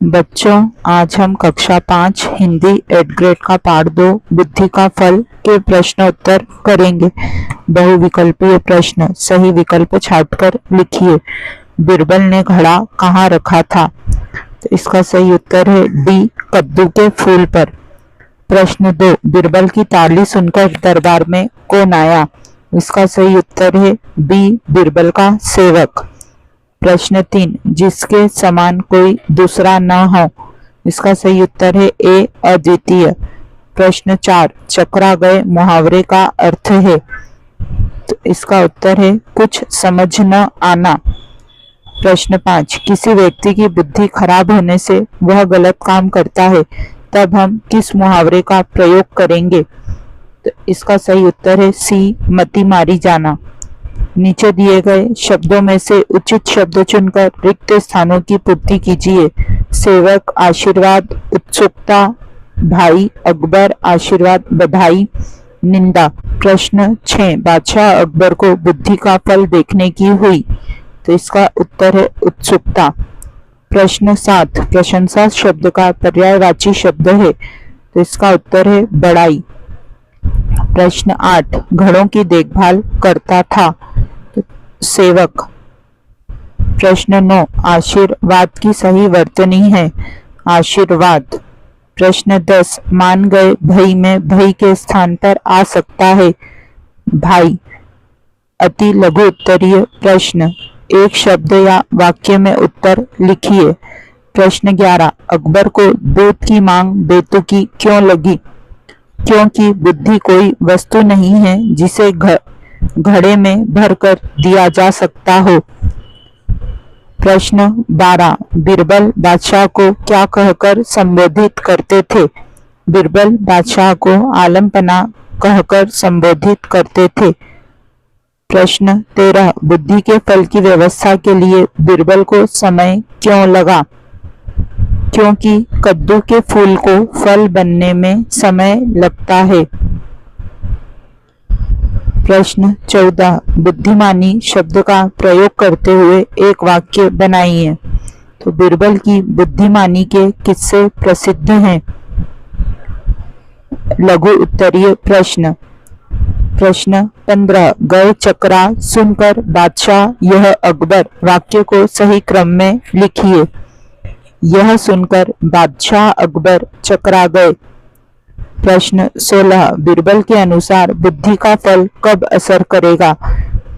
बच्चों, आज हम कक्षा 5 हिंदी 8 ग्रेड का पाठ 2 बुद्धि का फल के प्रश्न उत्तर करेंगे। बहुविकल्पीय प्रश्न, सही विकल्प छांटकर लिखिए। बिरबल ने घड़ा कहाँ रखा था? तो इसका सही उत्तर है डी, कद्दू के फूल पर। प्रश्न 2, बिरबल की ताली सुनकर दरबार में कौन आया? इसका सही उत्तर है बी, बिरबल का सेवक। प्रश्न 3, जिसके समान कोई दूसरा न हो। इसका सही उत्तर है ए, अद्वितीय। प्रश्न 4, चकरा गए मुहावरे का अर्थ है। तो इसका उत्तर है कुछ समझ न आना। प्रश्न 5, किसी व्यक्ति की बुद्धि खराब होने से वह गलत काम करता है, तब हम किस मुहावरे का प्रयोग करेंगे? तो इसका सही उत्तर है सी, मति मारी जाना। नीचे दिए गए शब्दों में से उचित शब्द चुनकर रिक्त स्थानों की पूर्ति कीजिए। सेवक, आशीर्वाद, उत्सुकता, भाई, अकबर, आशीर्वाद, बधाई, निंदा। प्रश्न 6, बादशाह अकबर को बुद्धि का फल देखने की हुई। तो इसका उत्तर है उत्सुकता। प्रश्न 7, प्रशंसा शब्द का पर्यायवाची शब्द है। तो इसका उत्तर है बड़ाई। प्रश्न 8, घड़ों की देखभाल करता था। सेवक। प्रश्न 9, आशीर्वाद की सही वर्तनी है। आशीर्वाद। प्रश्न 10, मान गए भई में भई के स्थान पर आ सकता है भाई। अति लघु उत्तरीय प्रश्न, एक शब्द या वाक्य में उत्तर लिखिए। प्रश्न 11, अकबर को दूध की मांग बेतुकी क्यों लगी? क्योंकि बुद्धि कोई वस्तु नहीं है जिसे घड़े में भरकर दिया जा सकता हो। प्रश्न 12, बिरबल बादशाह को क्या कहकर संबोधित करते थे? बिरबल बादशाह को आलमपना कहकर संबोधित करते थे। प्रश्न 13, बुद्धि के फल की व्यवस्था के लिए बिरबल को समय क्यों लगा? क्योंकि कद्दू के फूल को फल बनने में समय लगता है। प्रश्न 14, बुद्धिमानी शब्द का प्रयोग करते हुए एक वाक्य बनाइए। तो बिरबल की बुद्धिमानी के किस्से प्रसिद्ध हैं। लघु उत्तरीय प्रश्न। प्रश्न 15, गए चकरा सुनकर बादशाह यह अकबर। वाक्य को सही क्रम में लिखिए। यह सुनकर बादशाह अकबर चकरा गए। प्रश्न 16, बिरबल के अनुसार बुद्धि का फल कब असर करेगा?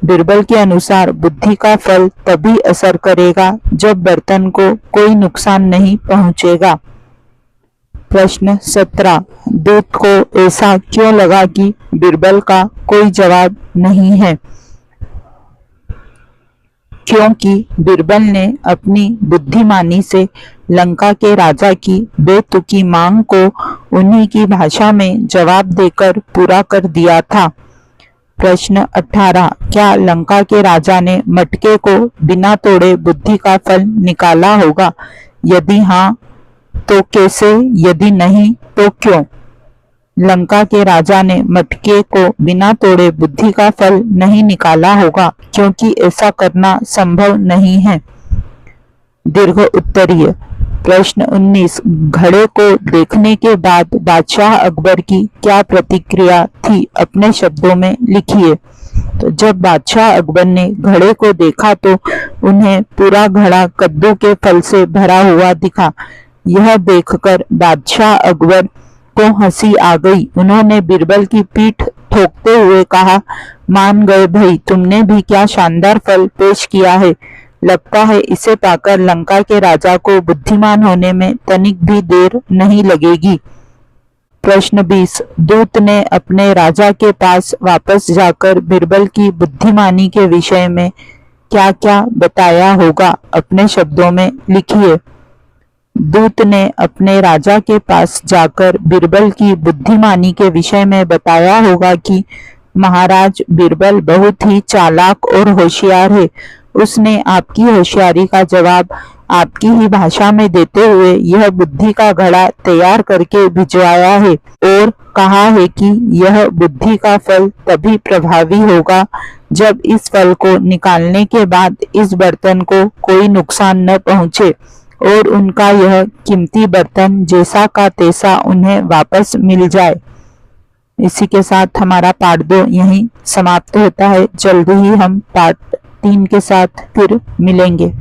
बिरबल के अनुसार बुद्धि का फल तभी असर करेगा जब बर्तन को कोई नुकसान नहीं पहुंचेगा। प्रश्न 17, दूत को ऐसा क्यों लगा कि बिरबल का कोई जवाब नहीं है? क्योंकि बिरबल ने अपनी बुद्धिमानी से लंका के राजा की बेतुकी मांग को उन्हीं की भाषा में जवाब देकर पूरा कर दिया था। प्रश्न 18, क्या लंका के राजा ने मटके को बिना तोड़े बुद्धि का फल निकाला होगा? यदि हाँ तो कैसे? यदि नहीं तो क्यों? लंका के राजा ने मटके को बिना तोड़े बुद्धि का फल नहीं निकाला होगा क्योंकि ऐसा करना संभव नहीं है। दीर्घ उत्तरीय। प्रश्न 19, घड़े को देखने के बाद बादशाह अकबर की क्या प्रतिक्रिया थी? अपने शब्दों में लिखिए। तो जब बादशाह अकबर ने घड़े को देखा तो उन्हें पूरा घड़ा कद्दू के फल से भरा हुआ दिखा। यह देखकर बादशाह अकबर को हंसी आ गई। उन्होंने बिरबल की पीठ ठोकते हुए कहा, मान गए भाई, तुमने भी क्या शानदार फल पेश किया है। लगता है इसे पाकर लंका के राजा को बुद्धिमान होने में तनिक भी देर नहीं लगेगी। प्रश्न 20, दूत ने अपने राजा के पास वापस जाकर बिरबल की बुद्धिमानी के विषय में क्या क्या बताया होगा? अपने शब्दों में लिखिए। दूत ने अपने राजा के पास जाकर बिरबल की बुद्धिमानी के विषय में बताया होगा कि महाराज, बिरबल बहुत ही चालाक और होशियार है। उसने आपकी होशियारी का जवाब आपकी ही भाषा में देते हुए यह बुद्धि का घड़ा तैयार करके भिजवाया है और कहा है कि यह बुद्धि का फल तभी प्रभावी होगा जब इस फल को निकालने के बाद इस बर्तन को कोई नुकसान न पहुंचे। और उनका यह कीमती बर्तन जैसा का तैसा उन्हें वापस मिल जाए। इसी के साथ हमारा पार्ट 2 यहीं समाप्त होता है। जल्दी ही हम पार्ट 3 के साथ फिर मिलेंगे।